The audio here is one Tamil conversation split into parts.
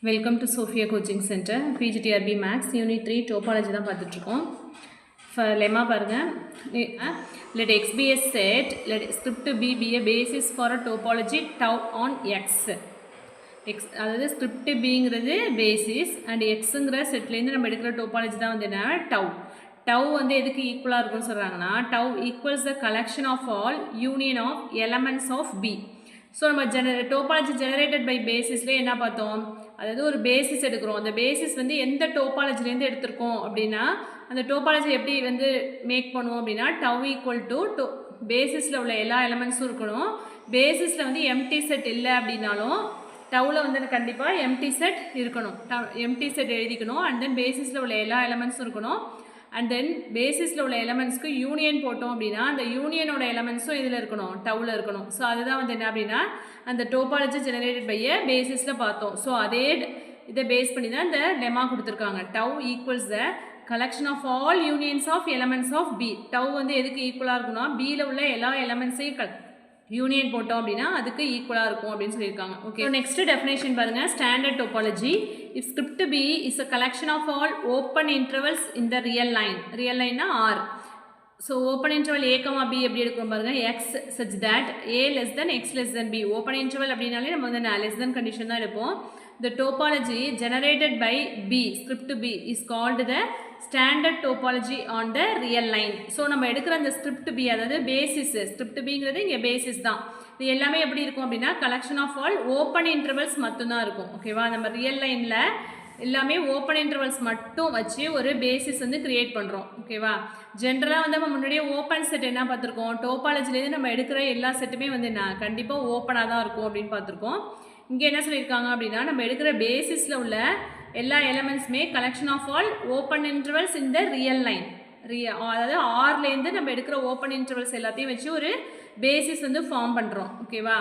Welcome to Sophia coaching centre PGTRB maths unit 3 topology தான் பார்த்துட்ருக்கோம். லெமா பாருங்கள். Let X be a set, let script B be a basis for a topology tau on X. அதாவது ஸ்கிரிப்ட் பிங்கிறது பேசிஸ் அண்ட் எக்ஸுங்கிற செட்லேருந்து நம்ம எடுக்கிற டோபாலஜி தான் வந்து என்ன டவ். டவ் வந்து எதுக்கு ஈக்குவலாக இருக்குன்னு சொல்கிறாங்கன்னா, tau equals the collection of all union of elements of B. So நம்ம டோபாலஜி ஜெனரேட்டட் பை பேசிஸ்லேயே என்ன பார்த்தோம், அதாவது ஒரு பேசிஸ் எடுக்கிறோம். அந்த பேசிஸ் வந்து எந்த டோபாலஜிலேருந்து எடுத்திருக்கோம் அப்படின்னா, அந்த டோபாலஜி எப்படி வந்து மேக் பண்ணுவோம் அப்படின்னா, டவ் ஈக்குவல் டு பேசிஸில் உள்ள எல்லா எலமெண்ட்ஸும் இருக்கணும். பேசிஸில் வந்து எம்டி செட் இல்லை அப்படின்னாலும் டவ்வில் வந்து கண்டிப்பாக எம்டி செட் இருக்கணும். எம்டி செட் எழுதிக்கணும். அண்ட் தென் பேசிஸில் உள்ள எல்லா எலமெண்ட்ஸும் இருக்கணும். அண்ட் தென் பேசிஸில் உள்ள எலமெண்ட்ஸ்க்கு யூனியன் போட்டோம் அப்படின்னா அந்த யூனியனோட எலமெண்ட்ஸும் இதில் இருக்கணும், டவ்வில் இருக்கணும். ஸோ அதுதான் வந்து என்ன அப்படின்னா அந்த டோபாலஜி ஜெனரேட்டட் பை பேசிஸில் பார்த்தோம். ஸோ அதே இதை பேஸ் பண்ணி தான் இந்த லெமா கொடுத்துருக்காங்க. Tau equals the collection of all unions of elements of B. Tau வந்து எதுக்கு ஈக்குவலாக இருக்குன்னா, பியில் உள்ள எல்லா எலமெண்ட்ஸையும் யூனியன் போட்டோம் அப்படின்னா அதுக்கு ஈக்குவலாக இருக்கும் அப்படின்னு சொல்லியிருக்காங்க. ஓகே, நெக்ஸ்ட் டெஃபினேஷன் பாருங்கள். Standard topology, if script B is a collection of all open intervals in the real line. real line R. So open interval a comma b எப்படி எடுக்கிறோம் பாருங்க, x such that a less than x less than b. open interval அப்படினாலே நம்ம வந்து less than condition தான் எடுப்போம். The topology generated by B, script B, is called the standard topology on the real line. So நம்ம எடுக்கிற அந்த script B, அதாவது basis, script Bங்கிறது இங்கே basis தான். இது எல்லாமே எப்படி இருக்கும் அப்படின்னா collection of all open intervals மட்டும்தான் இருக்கும். ஓகேவா, நம்ம ரியல் லைனில் எல்லாமே ஓப்பன் இன்டர்வல்ஸ் மட்டும் வச்சு ஒரு பேசிஸ் வந்து கிரியேட் பண்ணுறோம். ஓகேவா, ஜென்ரலாக வந்து நம்ம முன்னாடியே ஓப்பன் செட் என்ன பார்த்துருக்கோம், டோபாலஜிலேருந்து நம்ம எடுக்கிற எல்லா செட்டுமே வந்து என்ன கண்டிப்பாக ஓப்பனாக தான் இருக்கும் அப்படின்னு பார்த்துருக்கோம். இங்கே என்ன சொல்லியிருக்காங்க அப்படின்னா, நம்ம எடுக்கிற பேசிஸில் உள்ள எல்லா எலமெண்ட்ஸுமே collection of all open intervals in the real line. அதாவது ஆர்லேருந்து நம்ம எடுக்கிற ஓப்பன் இன்டர்வல்ஸ் எல்லாத்தையும் வச்சு ஒரு பேசிஸ் வந்து ஃபார்ம் பண்ணுறோம். ஓகேவா,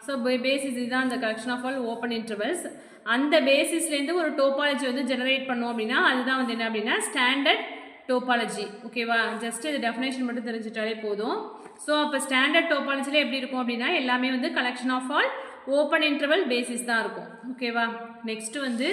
ஸோ பேசிஸ் இதுதான் அந்த collection of all open intervals. அந்த பேசிஸ்லேருந்து ஒரு டோபாலஜி வந்து ஜெனரேட் பண்ணோம் அப்படின்னா அதுதான் வந்து என்ன அப்படின்னா ஸ்டாண்டர்ட் டோபாலஜி. ஓகேவா, ஜஸ்ட் இது டெஃபினேஷன் மட்டும் தெரிஞ்சிட்டாலே போதும். ஸோ அப்போ ஸ்டாண்டர்ட் டோபாலஜியில் எப்படி இருக்கும் அப்படின்னா எல்லாமே வந்து collection of all open interval basis தான் இருக்கும். ஓகேவா, நெக்ஸ்ட்டு வந்து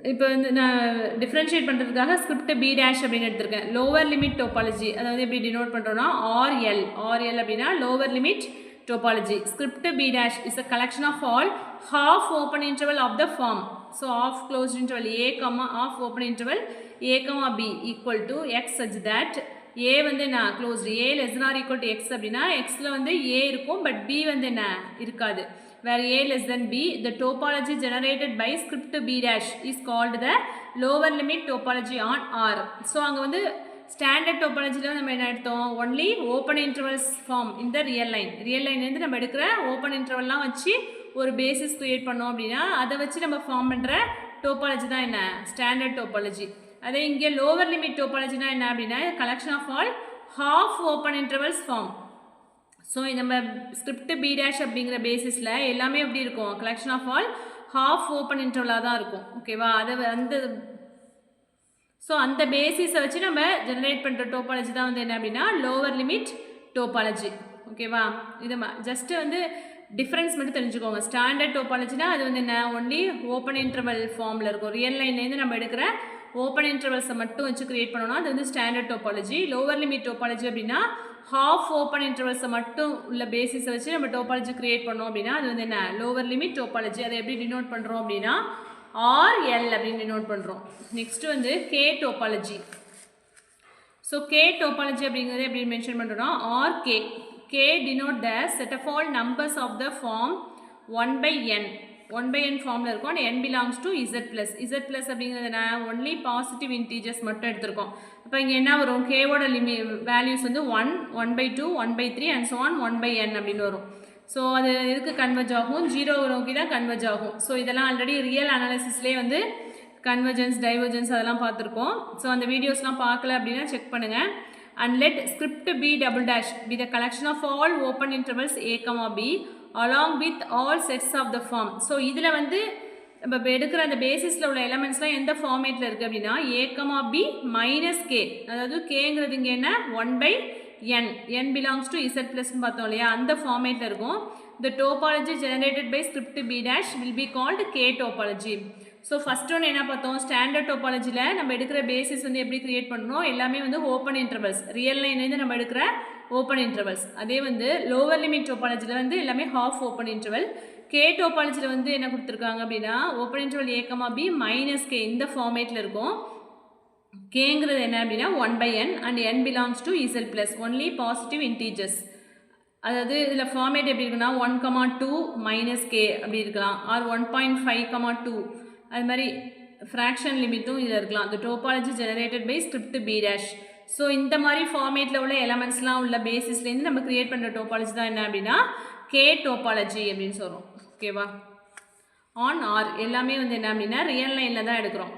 இப்போ வந்து நான் டிஃப்ரென்ஷியேட் பண்ணுறதுக்காக ஸ்கிரிப்ட் பி டேஷ் அப்படின்னு எடுத்திருக்கேன். லோவர் லிமிட் டோபாலஜி, அதாவது எப்படி டினோட் பண்ணுறோன்னா ஆர்எல். ஆர்எல் அப்படின்னா lower limit topology. Script B dash is a collection of all half open interval of the form. So half closed interval a comma half open interval a comma b equal to x such that a வந்து என்ன closed a less than or equal to x அப்படின்னா xல வந்து a இருக்கும் பட் b வந்து என்ன இருக்காது. where a less than b, the topology generated by script b dash is called the lower limit topology on R. So அங்கே வந்து ஸ்டாண்டர்ட் டோபாலஜியில் நம்ம என்ன எடுத்தோம், ஒன்லி ஓப்பன் இன்டர்வல்ஸ் ஃபார்ம் இந்த ரியல் லைன். ரியல் லைன்லேருந்து நம்ம எடுக்கிற ஓப்பன் இன்டர்வல்லாம் வச்சு ஒரு பேசிஸ் க்ரியேட் பண்ணோம் அப்படின்னா அதை வச்சு நம்ம ஃபார்ம் பண்ணுற டோபாலஜி தான் என்ன ஸ்டாண்டர்ட் டோபாலஜி. அதே இங்கே லோவர் லிமிட் டோபாலஜினா என்ன அப்படின்னா collection of all half open intervals form. So நம்ம ஸ்கிரிப்ட் பி டேஷ் அப்படிங்கிற பேசிஸில் எல்லாமே எப்படி இருக்கும், collection of all half open இன்டர்வலாக தான் இருக்கும். ஓகேவா, அந்த பேசிஸை வச்சு நம்ம ஜெனரேட் பண்ணுற டோபாலஜி தான் வந்து என்ன அப்படின்னா லோவர் லிமிட் டோபாலஜி. ஓகேவா, இது ஜஸ்ட்டு வந்து டிஃப்ரென்ஸ் மட்டும் தெரிஞ்சுக்கோங்க. ஸ்டாண்டர்ட் டோபாலஜினா அது வந்து என்ன ஒன்லி ஓப்பன் இன்டர்வல் ஃபார்மில் இருக்கும். ரியல் லைன்லேருந்து நம்ம எடுக்கிற ஓப்பன் இன்டர்வல்ஸை மட்டும் வச்சு கிரியேட் பண்ணோம்னா அது வந்து standard topology. Lower limit topology அப்படின்னா ஹாஃப் ஓப்பன் இன்டர்வல்ஸை மட்டும் உள்ள பேசிஸை வச்சு நம்ம டோபாலஜி கிரியேட் பண்ணோம் அப்படின்னா அது வந்து என்ன லோவர் லிமிட் டோபாலஜி. அதை எப்படி டினோட் பண்ணுறோம் அப்படின்னா ஆர்எல் அப்படின்னு டினோட் பண்ணுறோம். நெக்ஸ்ட்டு வந்து K topology. So K topology அப்படிங்கிறது எப்படி மென்ஷன் பண்ணுறோன்னா RK. K denote the set of all numbers of the form 1 by n. 1 by n ஃபார்மில் இருக்கும் and n belongs to z plus. z plus அப்படிங்கிறது என்ன ஒன்லி பாசிட்டிவ் இன்டீஜர்ஸ் மட்டும் எடுத்திருக்கோம். அப்போ இங்கே என்ன வரும், கேவோட வேல்யூஸ் வந்து 1, 1 by 2, 1 by 3 and so on 1 by n அப்படின்னு வரும். ஸோ அது எதுக்கு கன்வெர்ஜ் ஆகும், 0 நோக்கி தான் கன்வெர்ஜ் ஆகும். ஸோ இதெல்லாம் ஆல்ரெடி ரியல் அனாலிசிஸ்லேயே வந்து கன்வர்ஜென்ஸ் டைவர்ஜென்ஸ் அதெல்லாம் பார்த்துருக்கோம். ஸோ அந்த வீடியோஸ்லாம் பார்க்கல அப்படின்னா செக் பண்ணுங்கள். And let script b double dash be the collection of all open intervals a comma b along with all sets of the form. So இதில் வந்து நம்ம எடுக்கிற அந்த பேசிஸில் உள்ள எலமெண்ட்ஸ்லாம் எந்த ஃபார்மேட்டில் இருக்குது அப்படின்னா a comma b minus k. அதாவது கேங்கிறது இங்கே என்ன 1 by n. n belongs to z plus பார்த்தோம் இல்லையா, அந்த ஃபார்மேட்டில் இருக்கும். the topology generated by script b dash will be called K topology. So first ஒன்று என்ன பார்த்தோம், ஸ்டாண்டர்ட் டோபாலஜியில் நம்ம எடுக்கிற பேசிஸ் வந்து எப்படி கிரியேட் பண்ணணும், எல்லாமே வந்து ஓப்பன் இன்டர்வல்ஸ், ரியல் லைன்லேருந்து நம்ம எடுக்கிற ஓப்பன் இன்டர்வல்ஸ். அதே வந்து லோவர் லிமிட் டோபாலஜியில் வந்து எல்லாமே ஹாஃப் ஓப்பன் இன்டர்வல். கே டோபாலஜியில் வந்து என்ன கொடுத்துருக்காங்க அப்படின்னா open interval a, b minus K இந்த ஃபார்மேட்டில் இருக்கும். கேங்கிறது என்ன அப்படின்னா 1/n and n belongs to z plus only positive integers. அதாவது இதில் ஃபார்மேட் எப்படி இருக்குன்னா 1,2 மைனஸ் கே அப்படி இருக்கலாம், ஆர் 1.5,2 அது மாதிரி ஃப்ராக்ஷன் லிமிட்டும் இதில் இருக்கலாம். the topology generated by script b dash. So இந்த மாதிரி ஃபார்மேட்டில் உள்ள எலமெண்ட்ஸ்லாம் உள்ள பேசிஸ்லேருந்து நம்ம கிரியேட் பண்ணுற டோபாலஜி தான் என்ன அப்படின்னா கே டோபாலஜி அப்படின்னு சொல்கிறோம். ஓகேவா, ஆன் ஆர் எல்லாமே வந்து என்ன அப்படின்னா ரியல் லைனில் தான் எடுக்கிறோம்.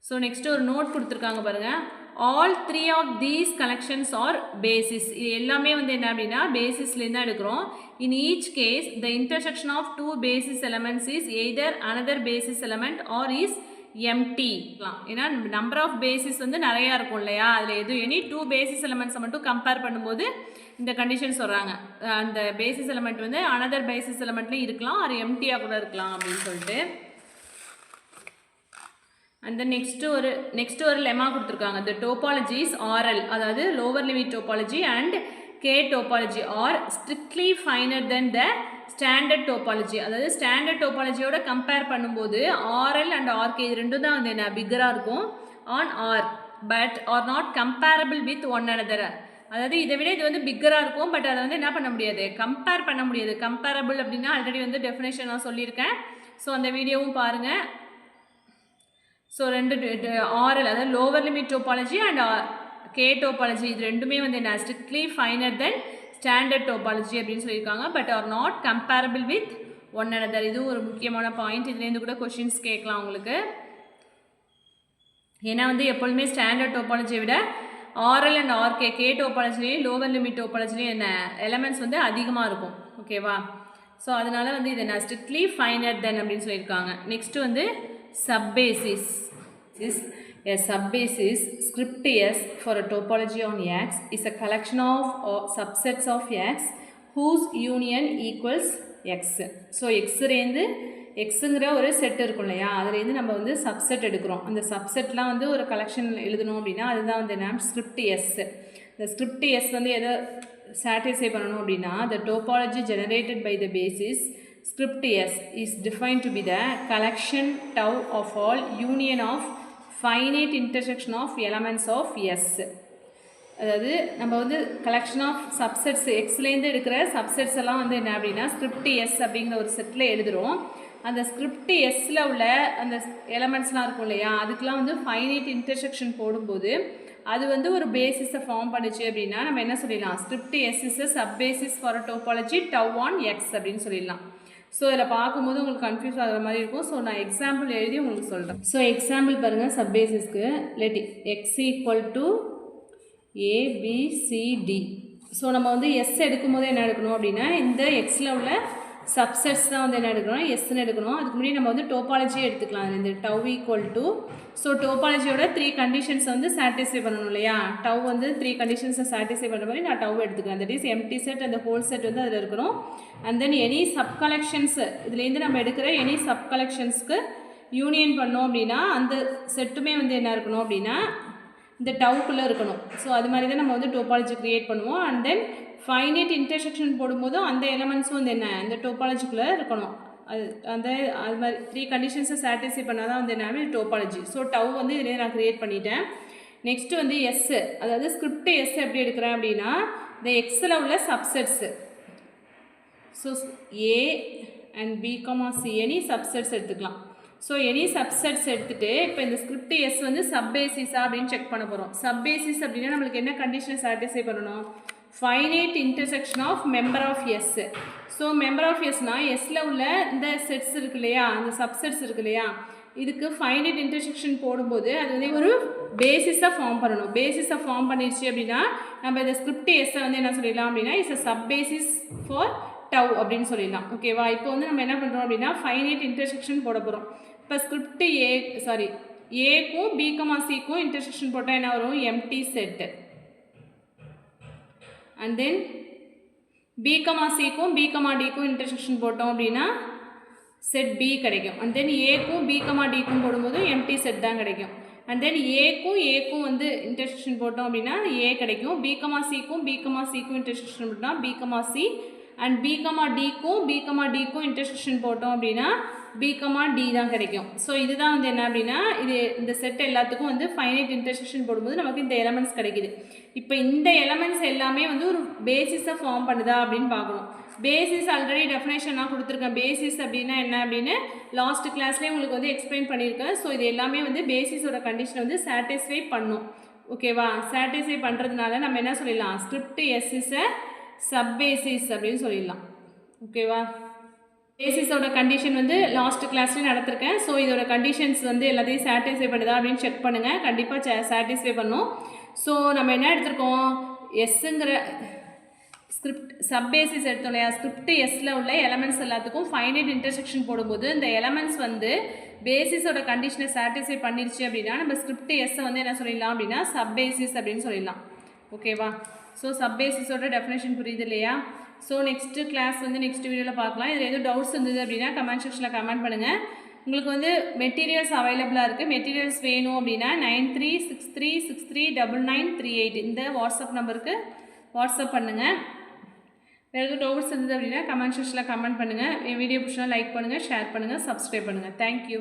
ஸோ நெக்ஸ்ட்டு ஒரு நோட் கொடுத்துருக்காங்க பாருங்கள், all three of these collections are basis. இது எல்லாமே வந்து என்ன அப்படின்னா பேசிஸ்லேருந்து தான் எடுக்கிறோம். in each case the intersection of two basis elements is either another basis element or is empty. ஏன்னா நம்பர் ஆஃப் பேசிஸ் வந்து நிறையா இருக்கும் இல்லையா, அதில் எது எனி டூ பேசிஸ் எலமெண்ட்ஸை மட்டும் கம்பேர் பண்ணும்போது இந்த கண்டிஷன் சொல்கிறாங்க, அந்த பேசிஸ் எலமெண்ட் வந்து அனதர் பேசிஸ் எலமெண்ட்லேயும் இருக்கலாம், அது எம்டியாக கூட இருக்கலாம் அப்படின்னு சொல்லிட்டு. அண்ட் தென் நெக்ஸ்ட் ஒரு லெமா கொடுத்துருக்காங்க, the topologies RL அதாவது lower limit topology and K topology are strictly finer than the standard topology. அதாவது ஸ்டாண்டர்ட் டோபாலஜியோட கம்பேர் பண்ணும்போது RL அண்ட் RK இது ரெண்டும் தான் வந்து என்ன பிக்கராக இருக்கும் on R, but are not comparable with one another. அதாவது இதை விட இது வந்து பிக்கராக இருக்கும், பட் அதை வந்து என்ன பண்ண முடியாது, கம்பேர் பண்ண முடியாது. கம்பேரபிள் அப்படின்னா ஆல்ரெடி வந்து டெஃபினேஷன் நான் சொல்லியிருக்கேன், ஸோ அந்த வீடியோவும் பாருங்கள். ஸோ ரெண்டு ஆர்எல் அதாவது lower limit topology and K topology இது ரெண்டுமே வந்து என்ன strictly finer than standard topology அப்படின்னு சொல்லியிருக்காங்க, but are not comparable with one another. இதுவும் ஒரு முக்கியமான பாயிண்ட், இதுலேருந்து கூட கொஷின்ஸ் கேட்கலாம் உங்களுக்கு. ஏன்னா வந்து எப்பொழுதுமே ஸ்டாண்டர்ட் டோபாலஜியை விட ஆர்எல் அண்ட் ஆர்கே கே டோபாலஜிலேயும் லோவர் லிமிட் டோபாலஜிலேயும் என்ன எலமெண்ட்ஸ் வந்து அதிகமாக இருக்கும். ஓகேவா, ஸோ அதனால வந்து இது என்ன ஸ்ட்ரிக்ட்லி ஃபைனர் தென் அப்படின்னு சொல்லியிருக்காங்க. நெக்ஸ்ட்டு வந்து சப்பேசிஸ். A subbasis script S for a topology on X is a collection of subsets of X whose union equals X. So X ரேந்து Xங்கிற ஒரு செட் இருக்கும் இல்லையா, அதுலேருந்து நம்ம வந்து சப்செட் எடுக்கிறோம். அந்த சப்செட்லாம் வந்து ஒரு கலெக்ஷன் எழுதணும் அப்படின்னா அதுதான் வந்து என்ன ஸ்கிரிப்ட் எஸ். இந்த ஸ்கிரிப்ட் எஸ் வந்து எதை சாட்டிஸ்ஃபை பண்ணணும் அப்படின்னா the topology generated by the basis script S is defined to be the collection tau of all union of finite intersection of elements of S. அதாவது நம்ம வந்து கலெக்ஷன் ஆஃப் சப்செட்ஸ் எக்ஸ்லேருந்து எடுக்கிற சப்செட்ஸ் எல்லாம் வந்து என்ன அப்படின்னா ஸ்கிரிப்ட் எஸ் அப்படிங்கிற ஒரு செட்டில் எழுதுகிறோம். அந்த ஸ்கிரிப்ட் எஸ்ஸில் உள்ள அந்த எலமெண்ட்ஸ்லாம் இருக்கும் இல்லையா, அதுக்கெலாம் வந்து ஃபைனைட் இன்டர்செக்ஷன் போடும்போது அது வந்து ஒரு பேசிஸை ஃபார்ம் பண்ணிச்சு அப்படின்னா நம்ம என்ன சொல்லிடலாம், script S is a sub basis for a topology tau on X அப்படின்னு சொல்லிடலாம். ஸோ இதில் பார்க்கும்போது உங்களுக்கு கன்ஃபியூஸ் ஆகிற மாதிரி இருக்கும். ஸோ நான் எக்ஸாம்பிள் எழுதி உங்களுக்கு சொல்கிறேன். ஸோ எக்ஸாம்பிள் பாருங்கள், சப்பேசிஸ்க்கு let X equal to ABCD. So நம்ம வந்து எஸ் எடுக்கும்போது என்ன எடுக்கணும் அப்படின்னா இந்த எக்ஸில் உள்ள சப்செட்ஸ் தான் வந்து என்ன எடுக்கணும் எஸ்ன்னு எடுக்கணும். அதுக்கு முன்னாடி நம்ம வந்து டோபாலஜியே எடுத்துக்கலாம். இந்த டவ் ஈக்குவல் டு ஸோ டோபாலஜியோட 3 கண்டிஷன்ஸை வந்து சாட்டிஸ்ஃபை பண்ணணும் இல்லையா, டவ் வந்து 3 கண்டிஷன்ஸை சாட்டிஸ்ஃபை பண்ணுற மாதிரி நான் டவ் எடுத்துக்கிறேன். தட் இஸ் எம்டி செட் அந்த ஹோல் செட் வந்து அதில் இருக்கணும். And then any sub collections இதுலேருந்து நம்ம எடுக்கிற எனி சப் கலெக்ஷன்ஸ்க்கு யூனியன் பண்ணோம் அப்படின்னா அந்த செட்டுமே வந்து என்ன இருக்கணும் அப்படின்னா இந்த டவுக்குள்ளே இருக்கணும். ஸோ அது மாதிரி தான் நம்ம வந்து டோபாலஜி க்ரியேட் பண்ணுவோம். அண்ட் தென் ஃபைனைட் இன்டர்செக்ஷன் போடும்போதும் அந்த எலமெண்ட்ஸும் வந்து என்ன இந்த டோபாலஜிக்குள்ளே இருக்கணும். அது மாதிரி 3 கண்டிஷன்ஸை சாட்டிஸ்ஃபை பண்ணால் தான் வந்து என்ன டோபாலஜி. ஸோ டவ் வந்து இதிலே நான் க்ரியேட் பண்ணிட்டேன். நெக்ஸ்ட்டு வந்து எஸ், அதாவது ஸ்கிரிப்ட் எஸ் எப்படி எடுக்கிறேன் அப்படின்னா இந்த எக்ஸில் உள்ள subsets. So A and B comma C any subsets எடுத்துக்கலாம். ஸோ எனி சப்செட்ஸ் எடுத்துகிட்டு இப்போ இந்த ஸ்கிரிப்ட் எஸ் வந்து சப்பேசிஸா அப்படின்னு செக் பண்ண போகிறோம். சப்பேசிஸ் அப்படின்னா நம்மளுக்கு என்ன கண்டிஷனை சாட்டிஸ்ஃபை பண்ணணும், finite intersection of member of S. So member of எஸ்னால் எஸ்ஸில் உள்ள இந்த செட்ஸ் இருக்கு இல்லையா, அந்த சப்செட்ஸ் இருக்கு இல்லையா, இதுக்கு ஃபைனைட் இன்டர்செக்ஷன் போடும்போது அது வந்து ஒரு பேசிஸாக ஃபார்ம் பண்ணணும். பேசிஸாக ஃபார்ம் பண்ணிடுச்சு அப்படின்னா நம்ம இந்த ஸ்கிரிப்ட் எஸ்ஸை வந்து என்ன சொல்லிடலாம் அப்படின்னா it's a sub basis for tau அப்படின்னு சொல்லிடலாம். ஓகேவா, இப்போ வந்து நம்ம என்ன பண்ணுறோம் அப்படின்னா ஃபைனைட் இன்டர்செக்ஷன் போட போகிறோம். இப்போ ஸ்கிரிப்ட் ஏக்கும் பி கமா சிக்கும் இன்டர்செக்ஷன் போட்டால் என்ன வரும், empty set. And then B comma சிக்கும் பி கமா டிக்கும் இன்டர்செக்ஷன் போட்டோம் அப்படின்னா செட் பி கிடைக்கும். அண்ட் தென் ஏக்கும் பி கமா டிக்கும் போடும்போது எம்டி செட் தான் கிடைக்கும். அண்ட் தென் ஏக்கும் வந்து இன்டர்செக்ஷன் போட்டோம் அப்படின்னா ஏ கிடைக்கும். பி கமா சிக்கும் இன்டர்செக்ஷன் போட்டோம்னா B comma C. And B comma டிக்கும் இன்டர்செக்ஷன் போட்டோம் அப்படின்னா பி கமா டி தான் கிடைக்கும். ஸோ இதுதான் வந்து என்ன அப்படின்னா இந்த செட் எல்லாத்துக்கும் வந்து ஃபைனைட் இன்டர்செக்ஷன் போடும்போது நமக்கு இந்த எலமெண்ட்ஸ் கிடைக்குது. இப்போ இந்த எலமெண்ட்ஸ் எல்லாமே வந்து ஒரு பேசிஸை ஃபார்ம் பண்ணுதா அப்படின்னு பார்க்கணும். பேசிஸ் ஆல்ரெடி டெஃபினேஷனாக கொடுத்துருக்கேன். பேசிஸ் அப்படின்னா என்ன அப்படின்னு லாஸ்ட் கிளாஸ்லேயே உங்களுக்கு வந்து எக்ஸ்பிளைன் பண்ணியிருக்கேன். ஸோ இது எல்லாமே வந்து பேசிஸோட கண்டிஷனை வந்து சாட்டிஸ்ஃபை பண்ணும். ஓகேவா? சாட்டிஸ்ஃபை பண்ணுறதுனால நம்ம என்ன சொல்லிடலாம், script S is a sub basis அப்படின்னு சொல்லிடலாம். ஓகேவா? பேசிஸோட கண்டிஷன் வந்து லாஸ்ட் கிளாஸ்லேயும் நடத்திருக்கேன். ஸோ இதோட கண்டிஷன்ஸ் வந்து எல்லாத்தையும் சாட்டிஸ்ஃபை பண்ணுதா அப்படின்னு செக் பண்ணுங்கள். கண்டிப்பாக சாட்டிஸ்ஃபை பண்ணும். ஸோ நம்ம என்ன எடுத்திருக்கோம், எஸ்ஸுங்கிற ஸ்கிரிப்ட் சப் பேசிஸ் எடுத்தோம் இல்லையா? ஸ்கிரிப்ட் எஸ்ஸில் உள்ள எலமெண்ட்ஸ் எல்லாத்துக்கும் ஃபைனைட் இன்டர்செக்ஷன் போடும்போது இந்த எலமெண்ட்ஸ் வந்து பேசிஸோட கண்டிஷனை சாட்டிஸ்ஃபை பண்ணிருச்சு அப்படின்னா நம்ம ஸ்கிரிப்ட் எஸ்ஸை வந்து என்ன சொல்லிடலாம் அப்படின்னா சப் பேசிஸ் அப்படின்னு சொல்லிடலாம். ஓகேவா? ஸோ சப் பேசிஸோட டெஃபினேஷன் புரியுது இல்லையா? ஸோ நெக்ஸ்ட்டு கிளாஸ் வந்து நெக்ஸ்ட் வீடியோவில் பார்க்கலாம். இதில் எதுவும் டவுட்ஸ் இருந்தது அப்படின்னா கமெண்ட் செக்ஷனில் கமெண்ட் பண்ணுங்கள். உங்களுக்கு வந்து மெட்டீரியல்ஸ் அவைலபிளாக இருக்குது. மெட்டீரியல்ஸ் வேணும் அப்படின்னா 9363639938 இந்த வாட்ஸ்அப் நம்பருக்கு வாட்ஸ்அப் பண்ணுங்கள். வேறு எதுவும் டவுட்ஸ் இருந்தது அப்படின்னா கமெண்ட் செக்ஷனில் கமெண்ட் பண்ணுங்கள். என் வீடியோ பிடிச்சா லைக் பண்ணுங்கள், ஷேர் பண்ணுங்கள், சப்ஸ்கிரைப் பண்ணுங்கள். தேங்க்யூ.